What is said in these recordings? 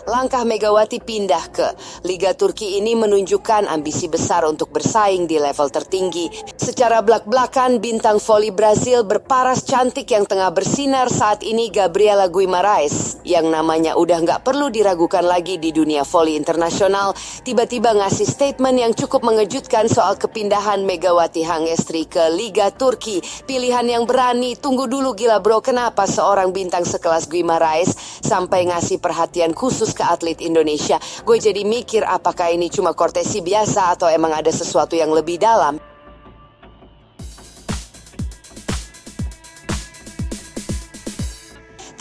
Langkah Megawati pindah ke Liga Turki ini menunjukkan ambisi besar untuk bersaing di level tertinggi. Secara belak-belakan, bintang voli Brazil berparas cantik yang tengah bersinar saat ini, Gabriela Guimarães, yang namanya udah nggak perlu diragukan lagi di dunia voli internasional, tiba-tiba ngasih statement yang cukup mengejutkan soal kepindahan Megawati Hangestri ke Liga Turki. Pilihan yang berani. Tunggu dulu, gila bro, kenapa seorang bintang sekelas Guimarães sampai ngasih perhatian khusus ke atlet Indonesia? Gue jadi mikir, apakah ini cuma kortesi biasa atau emang ada sesuatu yang lebih dalam?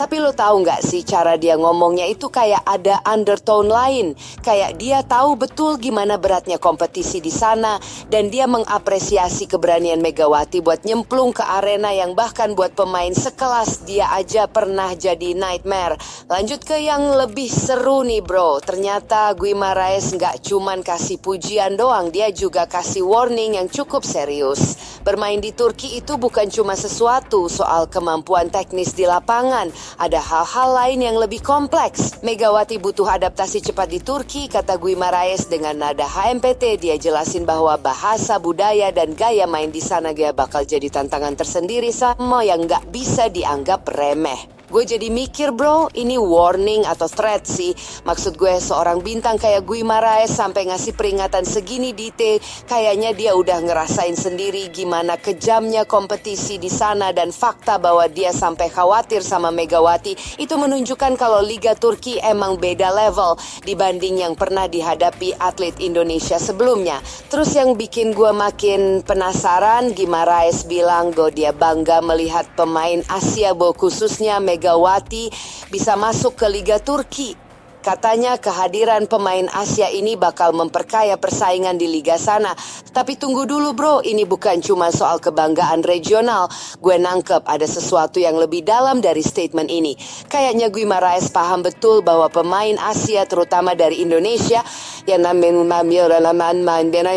Tapi lo tahu nggak sih, cara dia ngomongnya itu kayak ada undertone lain. Kayak dia tahu betul gimana beratnya kompetisi di sana. Dan dia mengapresiasi keberanian Megawati buat nyemplung ke arena yang bahkan buat pemain sekelas dia aja pernah jadi nightmare. Lanjut ke yang lebih seru nih bro. Ternyata Guimarães nggak cuman kasih pujian doang. Dia juga kasih warning yang cukup serius. Bermain di Turki itu bukan cuma sesuatu soal kemampuan teknis di lapangan. Ada hal-hal lain yang lebih kompleks. Megawati butuh adaptasi cepat di Turki, kata Guimarães dengan nada HMPT. Dia jelasin bahwa bahasa, budaya, dan gaya main di sana dia bakal jadi tantangan tersendiri sama yang nggak bisa dianggap remeh. Gue jadi mikir bro, ini warning atau threat sih. Maksud gue, seorang bintang kayak Guimarães sampai ngasih peringatan segini detail, kayaknya dia udah ngerasain sendiri gimana kejamnya kompetisi di sana. Dan fakta bahwa dia sampai khawatir sama Megawati itu menunjukkan kalau Liga Turki emang beda level dibanding yang pernah dihadapi atlet Indonesia sebelumnya. Terus yang bikin gue makin penasaran, Guimarães bilang bahwa dia bangga melihat pemain Asia, khususnya Megawati, bisa masuk ke Liga Turki. Katanya kehadiran pemain Asia ini bakal memperkaya persaingan di liga sana. Tapi tunggu dulu bro, ini bukan cuma soal kebanggaan regional. Gue nangkep ada sesuatu yang lebih dalam dari statement ini. Kayaknya Guimarães paham betul bahwa pemain Asia, terutama dari Indonesia, yang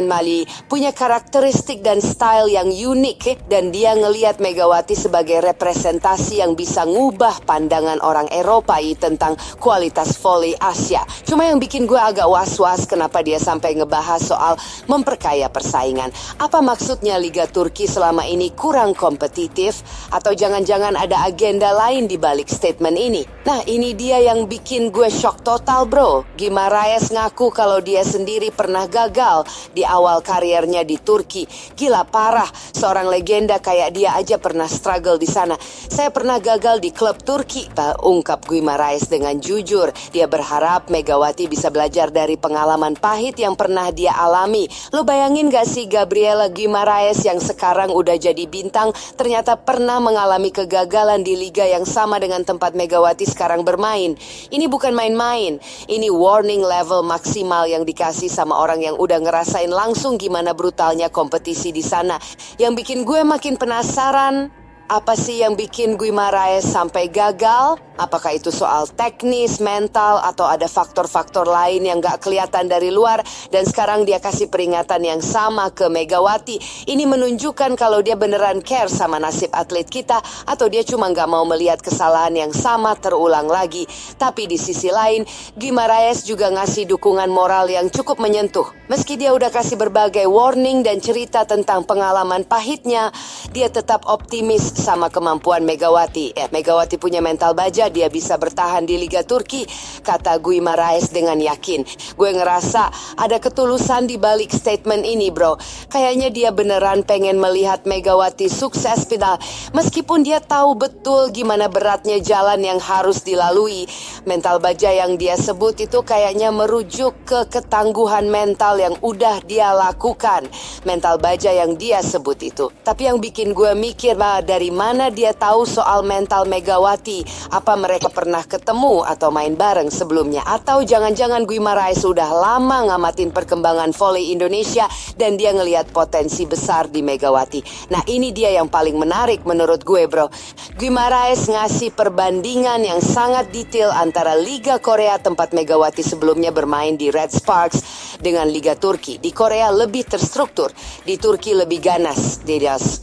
Mali, punya karakteristik dan style yang unik. Dan dia ngelihat Megawati sebagai representasi yang bisa ngubah pandangan orang Eropa tentang kualitas voli Asia. Cuma yang bikin gue agak was-was kenapa dia sampai ngebahas soal memperkaya persaingan. Apa maksudnya Liga Turki selama ini kurang kompetitif? Atau jangan-jangan ada agenda lain di balik statement ini? Nah, ini dia yang bikin gue shock total bro. Guimarães ngaku kalau dia sendiri pernah gagal di awal karirnya di Turki. Gila parah, seorang legenda kayak dia aja pernah struggle di sana. Saya pernah gagal di klub Turki, ungkap Guimarães dengan jujur. Dia berharap Megawati bisa belajar dari pengalaman pahit yang pernah dia alami. Lo bayangin gak sih, Gabriela Guimarães yang sekarang udah jadi bintang ternyata pernah mengalami kegagalan di liga yang sama dengan tempat Megawati sekarang bermain. Ini bukan main-main. Ini warning level maksimal yang dikasih sama orang yang udah ngerasain langsung gimana brutalnya kompetisi di sana. Yang bikin gue makin penasaran, apa sih yang bikin Guimarães sampai gagal? Apakah itu soal teknis, mental, atau ada faktor-faktor lain yang gak kelihatan dari luar? Dan sekarang dia kasih peringatan yang sama ke Megawati. Ini menunjukkan kalau dia beneran care sama nasib atlet kita, atau dia cuma gak mau melihat kesalahan yang sama terulang lagi. Tapi di sisi lain, Guimarães juga ngasih dukungan moral yang cukup menyentuh. Meski dia udah kasih berbagai warning dan cerita tentang pengalaman pahitnya, dia tetap optimis sama kemampuan Megawati. Megawati punya mental baja, dia bisa bertahan di Liga Turki, kata Guimarães dengan yakin. Gue ngerasa ada ketulusan di balik statement ini bro. Kayaknya dia beneran pengen melihat Megawati sukses final. Meskipun dia tahu betul gimana beratnya jalan yang harus dilalui. Mental baja yang dia sebut itu kayaknya merujuk ke ketangguhan mental yang udah dia lakukan. Mental baja yang dia sebut itu. Tapi yang bikin gue mikir, dari mana dia tahu soal mental Megawati? Apa mereka pernah ketemu atau main bareng sebelumnya? Atau jangan-jangan Guimarães sudah lama ngamatin perkembangan voli Indonesia dan dia ngelihat potensi besar di Megawati. Nah, ini dia yang paling menarik menurut gue bro. Guimarães ngasih perbandingan yang sangat detail antara Liga Korea tempat Megawati sebelumnya bermain di Red Sparks dengan Liga Turki. Di Korea lebih terstruktur, di Turki lebih ganas,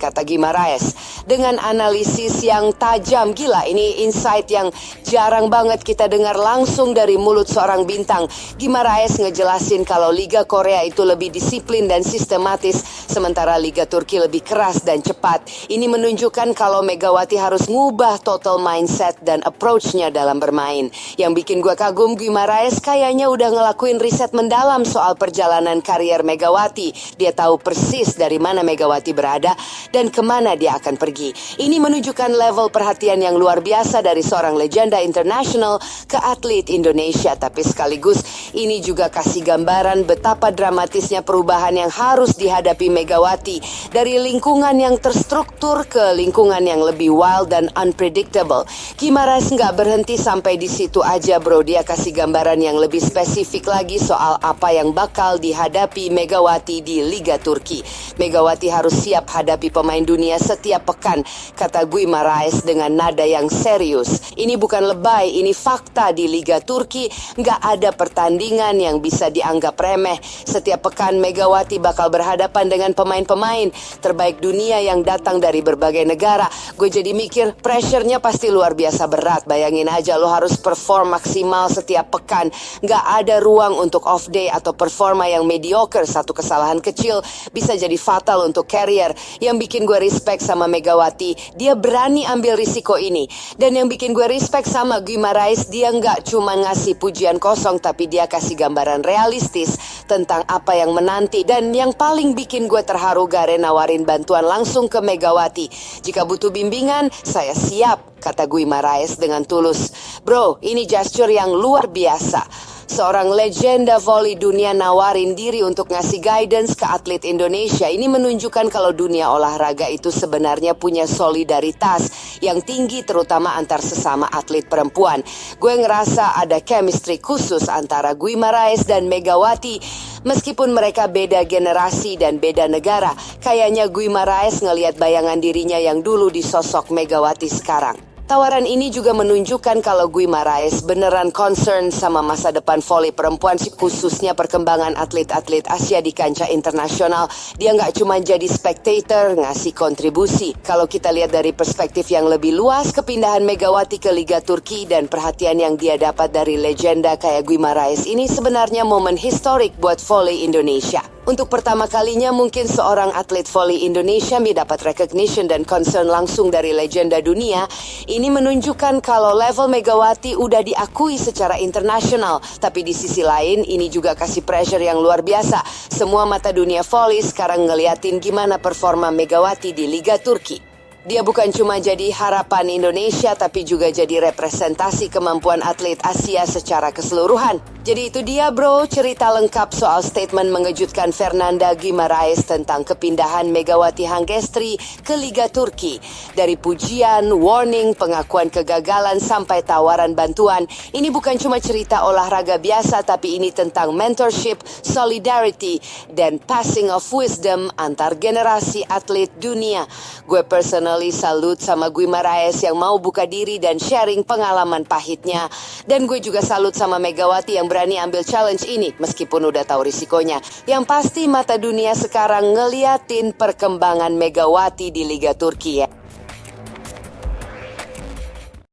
kata Guimaraes. Dengan analisis yang tajam, gila, ini insight yang jarang banget kita dengar langsung dari mulut seorang bintang. Guimaraes ngejelasin kalau Liga Korea itu lebih disiplin dan sistematis, sementara Liga Turki lebih keras dan cepat. Ini menunjukkan kalau Megawati harus ngubah total mindset dan approach-nya dalam bermain. Yang bikin gue kagum, Guimaraes kayaknya udah ngelakuin riset mendalam soal perjalanan karier Megawati. Dia tahu persis dari mana Megawati berada dan kemana dia akan pergi. Ini menunjukkan level perhatian yang luar biasa dari seorang legenda internasional ke atlet Indonesia. Tapi sekaligus ini juga kasih gambaran betapa dramatisnya perubahan yang harus dihadapi Megawati. Dari lingkungan yang terstruktur ke lingkungan yang lebih wild dan unpredictable. Guimaraes nggak berhenti sampai di situ aja, bro. Dia kasih gambaran yang lebih spesifik lagi soal apa yang bakal dihadapi Megawati di Liga Turki. Megawati harus siap hadapi pemain dunia setiap pekan, kata Guimaraes dengan nada yang serius. Ini bukan lebay, ini fakta. Di Liga Turki nggak ada pertandingan yang bisa dianggap remeh. Setiap pekan Megawati bakal berhadapan dengan pemain-pemain terbaik dunia yang datang dari berbagai negara. Gue jadi mikir, pressure-nya pasti luar biasa berat. Bayangin aja, lo harus perform maksimal setiap pekan. Nggak ada ruang untuk off day atau performa yang mediocre. Satu kesalahan kecil bisa jadi fatal untuk career. Yang bikin gue respect sama Megawati, dia berani ambil risiko ini. Dan yang bikin gue respect sama Guimaraes, dia nggak cuma ngasih pujian kosong, tapi dia kasih gambaran realistis tentang apa yang menanti. Dan yang paling bikin gue terharu, Gare nawarin bantuan langsung ke Megawati. Jika butuh bimbingan, saya siap, kata Guimaraes dengan tulus. Bro, ini gesture yang luar biasa. Seorang legenda voli dunia nawarin diri untuk ngasih guidance ke atlet Indonesia. Ini menunjukkan kalau dunia olahraga itu sebenarnya punya solidaritas yang tinggi, terutama antar sesama atlet perempuan. Gue ngerasa ada chemistry khusus antara Guimaraes dan Megawati. Meskipun mereka beda generasi dan beda negara, kayaknya Guimaraes ngelihat bayangan dirinya yang dulu di sosok Megawati sekarang. Tawaran ini juga menunjukkan kalau Guimaraes beneran concern sama masa depan voli perempuan, khususnya perkembangan atlet-atlet Asia di kancah internasional. Dia nggak cuma jadi spectator, ngasih kontribusi. Kalau kita lihat dari perspektif yang lebih luas, kepindahan Megawati ke Liga Turki dan perhatian yang dia dapat dari legenda kayak Guimaraes ini sebenarnya momen historik buat voli Indonesia. Untuk pertama kalinya mungkin seorang atlet voli Indonesia mendapat recognition dan concern langsung dari legenda dunia. Ini menunjukkan kalau level Megawati udah diakui secara internasional. Tapi di sisi lain ini juga kasih pressure yang luar biasa. Semua mata dunia voli sekarang ngeliatin gimana performa Megawati di Liga Turki. Dia bukan cuma jadi harapan Indonesia, tapi juga jadi representasi kemampuan atlet Asia secara keseluruhan. Jadi itu dia, bro, cerita lengkap soal statement mengejutkan Fernanda Guimaraes tentang kepindahan Megawati Hangestri ke Liga Turki. Dari pujian, warning, pengakuan kegagalan, sampai tawaran bantuan. Ini bukan cuma cerita olahraga biasa, tapi ini tentang mentorship, solidarity, dan passing of wisdom antar generasi atlet dunia. Gue personally salut sama Guimaraes yang mau buka diri dan sharing pengalaman pahitnya. Dan gue juga salut sama Megawati yang berani ambil challenge ini meskipun udah tahu risikonya. Yang pasti mata dunia sekarang ngeliatin perkembangan Megawati di Liga Turki ya.